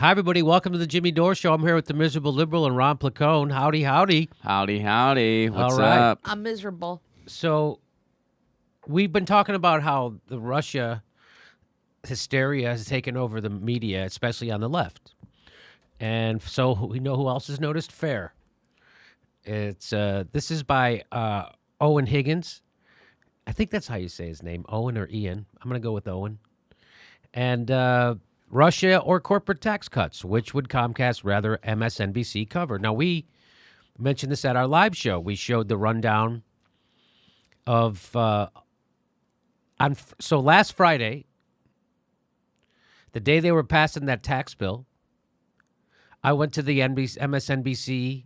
Hi, everybody. Welcome to the Jimmy Dore Show. I'm here with the miserable liberal and Ron Placone. Howdy, howdy. Howdy, howdy. What's All right. up? I'm miserable. So we've been talking about how the Russia hysteria has taken over the media, especially on the left. And so we know who else has noticed fair. This is by Owen Higgins. I think that's how you say his name, Owen or Ian. I'm going to go with Owen. And Russia or corporate tax cuts, which would Comcast rather MSNBC cover? Now, we mentioned this at our live show. We showed the rundown of so last Friday, the day they were passing that tax bill, I went to the MSNBC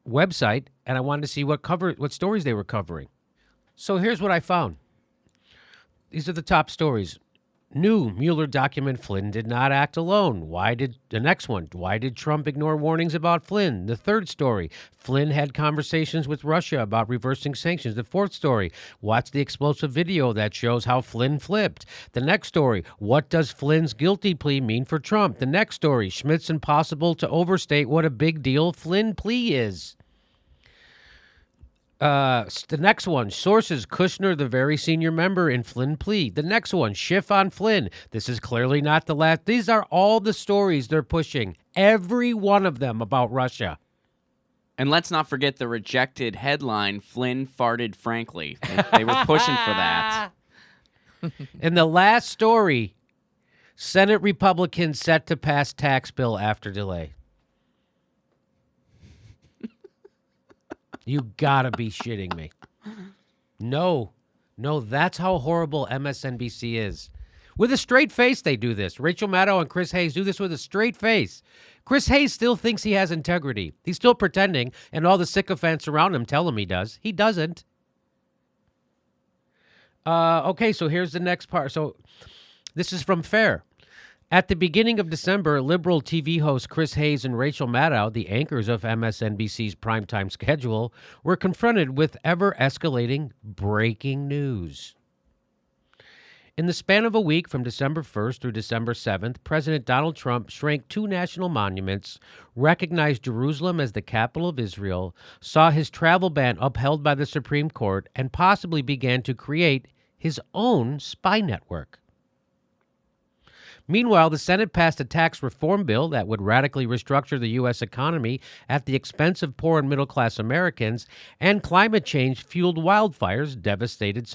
website and I wanted to see what stories they were covering. So here's what I found. These are the top stories. New Mueller document: Flynn did not act alone. The next one, why did Trump ignore warnings about Flynn? The third story, Flynn had conversations with Russia about reversing sanctions. The fourth story, watch the explosive video that shows how Flynn flipped. The next story, what does Flynn's guilty plea mean for Trump? The next story, Schmitt's impossible to overstate what a big deal Flynn plea is. The next one, sources, Kushner, the very senior member in Flynn plea. The next one, Schiff on Flynn. This is clearly not the last. These are all the stories they're pushing, every one of them about Russia. And let's not forget the rejected headline, Flynn farted frankly. They were pushing for that. And the last story, Senate Republicans set to pass tax bill after delay. You gotta be shitting me. No, that's how horrible MSNBC is. With a straight face, they do this. Rachel Maddow and Chris Hayes do this with a straight face. Chris Hayes still thinks he has integrity. He's still pretending, and all the sycophants around him tell him he does. He doesn't. Okay, so here's the next part. So this is from Fair. At the beginning of December, liberal TV hosts Chris Hayes and Rachel Maddow, the anchors of MSNBC's primetime schedule, were confronted with ever-escalating breaking news. In the span of a week from December 1st through December 7th, President Donald Trump shrank two national monuments, recognized Jerusalem as the capital of Israel, saw his travel ban upheld by the Supreme Court, and possibly began to create his own spy network. Meanwhile, the Senate passed a tax reform bill that would radically restructure the U.S. economy at the expense of poor and middle-class Americans, and climate change-fueled wildfires devastated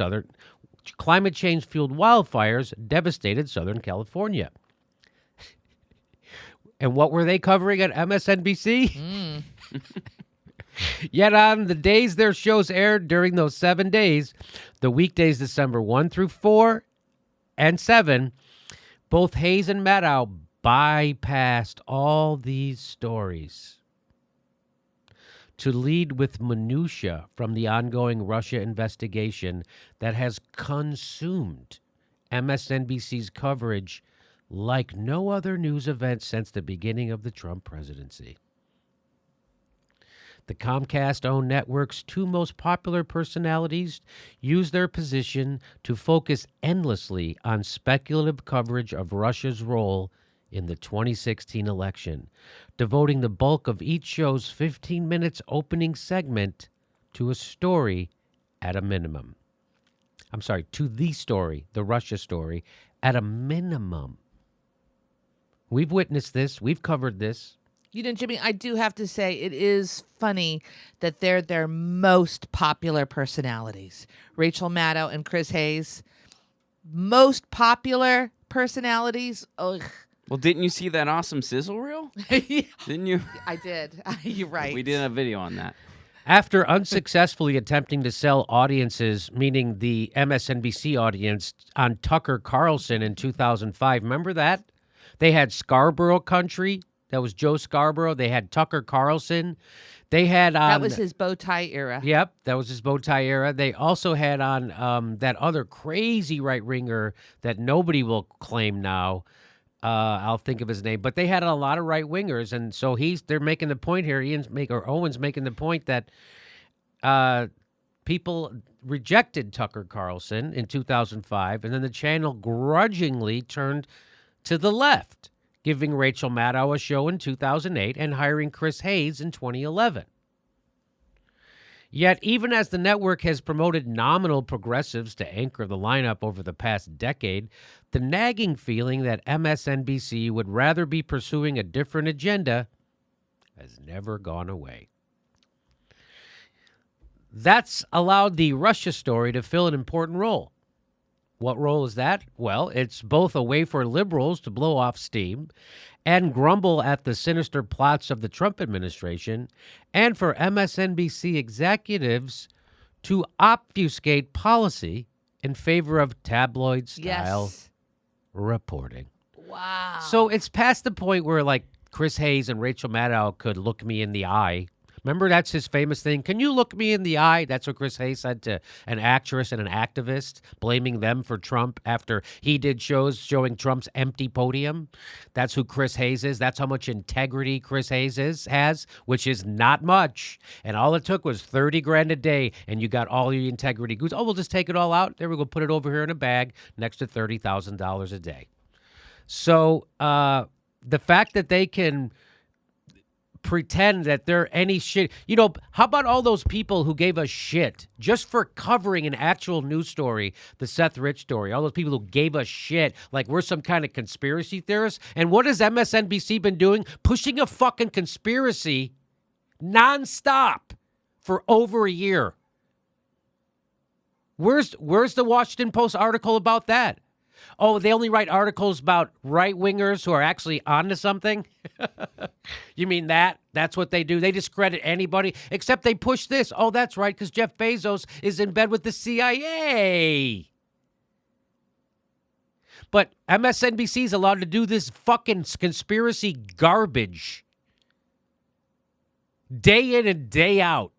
Southern California. And what were they covering at MSNBC? Yet on the days their shows aired during those 7 days, the weekdays December 1 through 4 and 7, both Hayes and Maddow bypassed all these stories to lead with minutia from the ongoing Russia investigation that has consumed MSNBC's coverage like no other news event since the beginning of the Trump presidency. The Comcast-owned network's two most popular personalities use their position to focus endlessly on speculative coverage of Russia's role in the 2016 election, devoting the bulk of each show's 15 minutes opening segment to a story at a minimum. I'm sorry, to the story, the Russia story, at a minimum. We've witnessed this. We've covered this. You know, Jimmy, I do have to say it is funny that they're their most popular personalities. Rachel Maddow and Chris Hayes. Most popular personalities. Ugh. Well, didn't you see that awesome sizzle reel? Yeah, Didn't you? I did. You're right. We did a video on that. After unsuccessfully attempting to sell audiences, meaning the MSNBC audience, on Tucker Carlson in 2005, remember that? They had Scarborough Country. That was Joe Scarborough. They had Tucker Carlson. They had on... That was his bow tie era. Yep, that was his bow tie era. They also had on that other crazy right-winger that nobody will claim now. I'll think of his name. But they had a lot of right-wingers, and so they're making the point here. Owen's making the point that people rejected Tucker Carlson in 2005, and then the channel grudgingly turned to the left, giving Rachel Maddow a show in 2008 and hiring Chris Hayes in 2011. Yet, even as the network has promoted nominal progressives to anchor the lineup over the past decade, the nagging feeling that MSNBC would rather be pursuing a different agenda has never gone away. That's allowed the Russia story to fill an important role. What role is that? Well, it's both a way for liberals to blow off steam and grumble at the sinister plots of the Trump administration, and for MSNBC executives to obfuscate policy in favor of tabloid-style reporting. Wow. So it's past the point where, like, Chris Hayes and Rachel Maddow could look me in the eye. Remember, that's his famous thing. Can you look me in the eye? That's what Chris Hayes said to an actress and an activist, blaming them for Trump after he did shows showing Trump's empty podium. That's who Chris Hayes is. That's how much integrity Chris Hayes has, which is not much. And all it took was $30,000 a day, and you got all your integrity goods. Oh, we'll just take it all out. There we go. Put it over here in a bag next to $30,000 a day. So the fact that they can pretend that they're any shit. You know, how about all those people who gave us shit just for covering an actual news story, the Seth Rich story, all those people who gave us shit like we're some kind of conspiracy theorists? And what has MSNBC been doing? Pushing a fucking conspiracy nonstop for over a year. Where's the Washington Post article about that? Oh, they only write articles about right-wingers who are actually onto something? You mean that? That's what they do? They discredit anybody, except they push this. Oh, that's right, because Jeff Bezos is in bed with the CIA. But MSNBC is allowed to do this fucking conspiracy garbage day in and day out.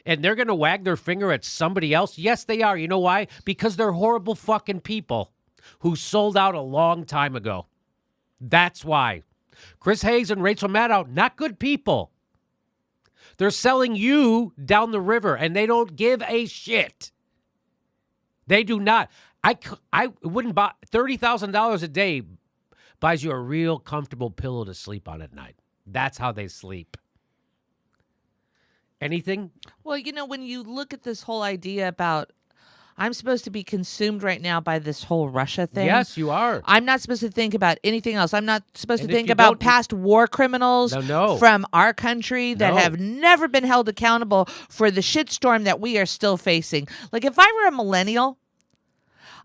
And they're going to wag their finger at somebody else? Yes, they are. You know why? Because they're horrible fucking people who sold out a long time ago. That's why. Chris Hayes and Rachel Maddow, not good people. They're selling you down the river, and they don't give a shit. They do not. I wouldn't buy $30,000 a day buys you a real comfortable pillow to sleep on at night. That's how they sleep. Anything? Well, you know, when you look at this whole idea about I'm supposed to be consumed right now by this whole Russia thing. Yes, you are. I'm not supposed to think about anything else. I'm not supposed And to if think you about don't- past war criminals No. from our country that No. have never been held accountable for the shitstorm that we are still facing. Like, if I were a millennial,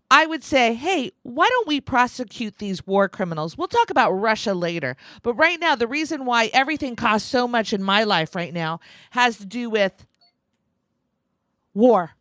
I would say, hey, why don't we prosecute these war criminals? We'll talk about Russia later. But right now, the reason why everything costs so much in my life right now has to do with war.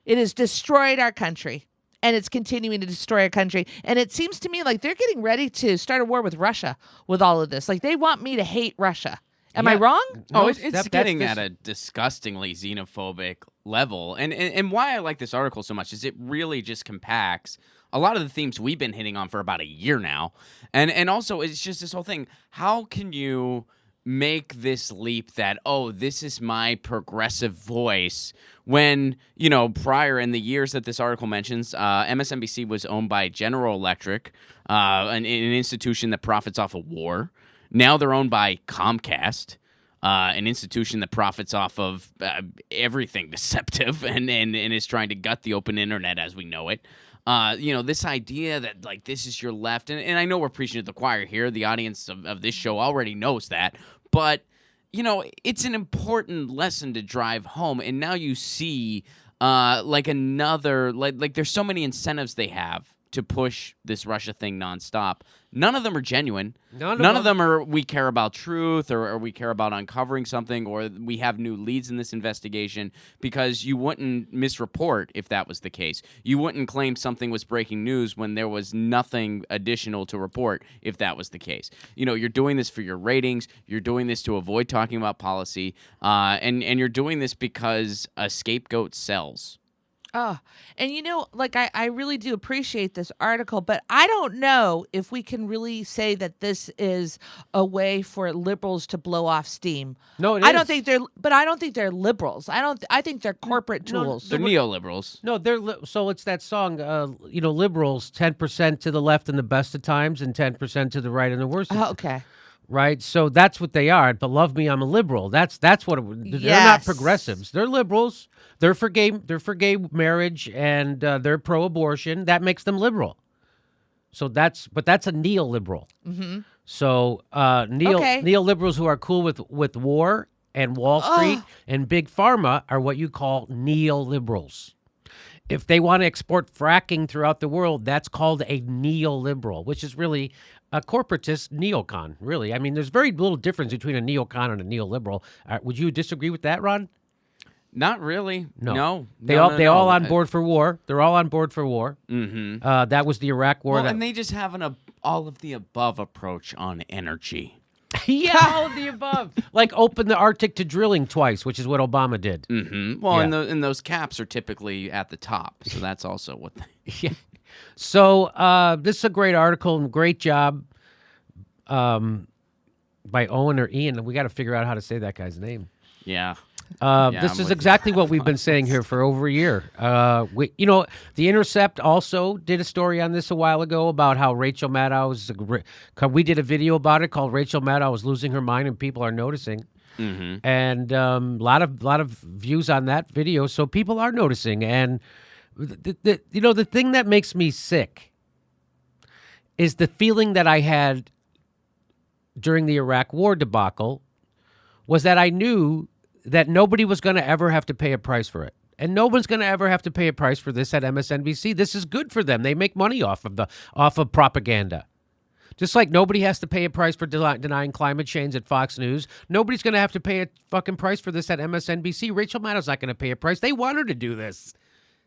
It has destroyed our country, and it's continuing to destroy our country. And it seems to me like they're getting ready to start a war with Russia with all of this. Like, they want me to hate Russia. Am I Yeah. wrong? No, Oh, it's that's getting this- at a disgustingly xenophobic level. And why I like this article so much is it really just compacts a lot of the themes we've been hitting on for about a year now. And also, it's just this whole thing. How can you make this leap that, oh, this is my progressive voice, when, you know, prior in the years that this article mentions, MSNBC was owned by General Electric, an institution that profits off of war. Now they're owned by Comcast, an institution that profits off of everything deceptive and is trying to gut the open internet as we know it. You know, this idea that, like, this is your left, and I know we're preaching to the choir here. The audience of this show already knows that. But, you know, it's an important lesson to drive home. And now you see, like, another, like there's so many incentives they have to push this Russia thing nonstop. None of them are genuine. None of them are we care about truth or we care about uncovering something or we have new leads in this investigation, because you wouldn't misreport if that was the case. You wouldn't claim something was breaking news when there was nothing additional to report if that was the case. You know, you're doing this for your ratings. You're doing this to avoid talking about policy. And you're doing this because a scapegoat sells. Oh, and like I really do appreciate this article, but I don't know if we can really say that this is a way for liberals to blow off steam. No, it I is. don't think I don't think they're liberals. I think they're corporate tools. They're neoliberals. No, so it's that song, liberals, 10% to the left in the best of times and 10% to the right in the worst. Oh, okay. Right? So that's what they are. But love me, I'm a liberal. That's what they're not Yes. progressives. They're liberals. They're for gay marriage, and they're pro-abortion. That makes them liberal. So that's a neoliberal. Mm-hmm. So Okay. neoliberals who are cool with war and Wall Street and big pharma are what you call neoliberals. If they want to export fracking throughout the world, that's called a neoliberal, which is really a corporatist neocon, really. I mean, there's very little difference between a neocon and a neoliberal. Would you disagree with that, Ron? Not really. No. They No, all no, they no. all on board for war. They're all on board for war. Mm-hmm. That was the Iraq War. Well, and they just have an all of the above approach on energy. Yeah, all of the above. Like open the Arctic to drilling twice, which is what Obama did. Mm-hmm. Well, Yeah. and those caps are typically at the top, so that's also what they... Yeah. So this is a great article and great job by Owen or Ian. We got to figure out how to say that guy's name. Yeah. This I'm is with you. exactly what we've been saying here for over a year. The Intercept also did a story on this a while ago about how Rachel Maddow's. We did a video about it called "Rachel Maddow is losing her mind and people are noticing," Mm-hmm. and a lot of views on that video. So people are noticing, and the thing that makes me sick is the feeling that I had during the Iraq War debacle was that I knew that nobody was going to ever have to pay a price for it. And no one's going to ever have to pay a price for this at MSNBC. This is good for them. They make money off of propaganda. Just like nobody has to pay a price for denying climate change at Fox News, nobody's going to have to pay a fucking price for this at MSNBC. Rachel Maddow's not going to pay a price. They want her to do this.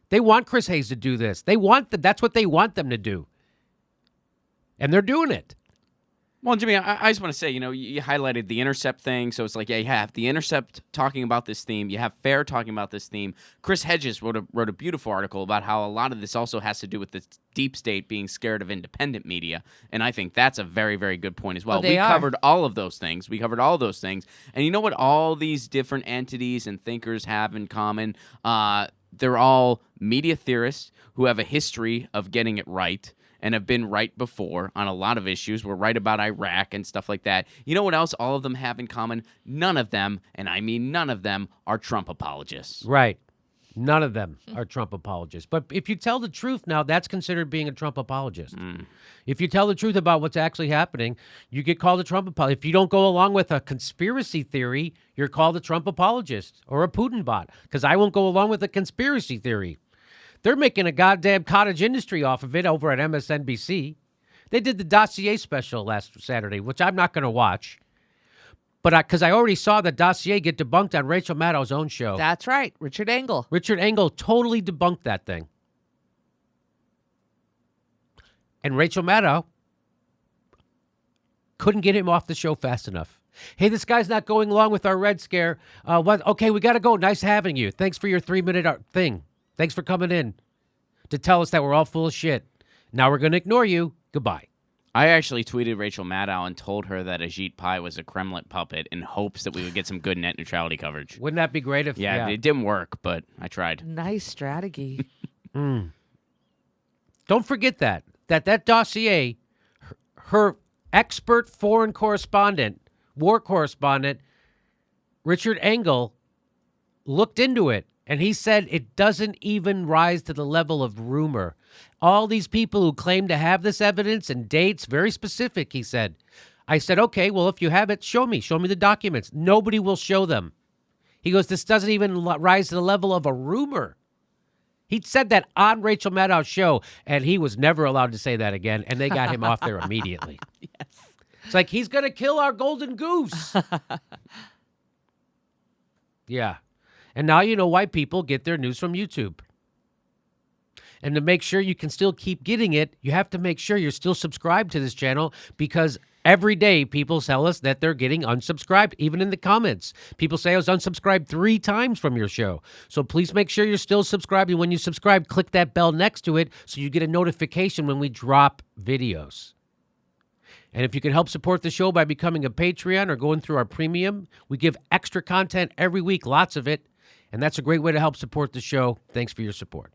They want Chris Hayes to do this. That's what they want them to do. And they're doing it. Well, Jimmy, I just want to say, you highlighted the Intercept thing, so it's like, yeah, you have the Intercept talking about this theme, you have FAIR talking about this theme. Chris Hedges wrote a beautiful article about how a lot of this also has to do with the deep state being scared of independent media, and I think that's a very, very good point as well. They are. Covered all of those things. And you know what all these different entities and thinkers have in common? They're all media theorists who have a history of getting it right and have been right before on a lot of issues. We're right about Iraq and stuff like that. You know what else all of them have in common? None of them, and I mean none of them, are Trump apologists. Right. None of them are Trump apologists. But if you tell the truth now, that's considered being a Trump apologist. If you tell the truth about what's actually happening, you get called a Trump apologist. If you don't go along with a conspiracy theory, you're called a Trump apologist or a Putin bot, because I won't go along with a conspiracy theory. They're making a goddamn cottage industry off of it over at MSNBC. They did the Dossier special last Saturday, which I'm not going to watch. But because I already saw the Dossier get debunked on Rachel Maddow's own show. That's right, Richard Engel. Richard Engel totally debunked that thing. And Rachel Maddow couldn't get him off the show fast enough. Hey, this guy's not going along with our Red Scare. Okay, we got to go. Nice having you. Thanks for your 3-minute thing. Thanks for coming in to tell us that we're all full of shit. Now we're going to ignore you. Goodbye. I actually tweeted Rachel Maddow and told her that Ajit Pai was a Kremlin puppet in hopes that we would get some good net neutrality coverage. Wouldn't that be great if... Yeah, it didn't work, but I tried. Nice strategy. Don't forget that Dossier, her expert foreign correspondent, war correspondent, Richard Engel, looked into it. And he said it doesn't even rise to the level of rumor. All these people who claim to have this evidence and dates, very specific, he said. I said, okay, well, if you have it, show me. Show me the documents. Nobody will show them. He goes, this doesn't even rise to the level of a rumor. He said that on Rachel Maddow's show, and he was never allowed to say that again, and they got him off there immediately. Yes. It's like, he's going to kill our golden goose. Yeah. And now you know why people get their news from YouTube. And to make sure you can still keep getting it, you have to make sure you're still subscribed to this channel, because Every day, people tell us that they're getting unsubscribed, even in the comments. People say I was unsubscribed 3 times from your show. So please make sure you're still subscribed. And when you subscribe, click that bell next to it so you get a notification when we drop videos. And if you can help support the show by becoming a Patreon or going through our premium, we give extra content every week, lots of it. And that's a great way to help support the show. Thanks for your support.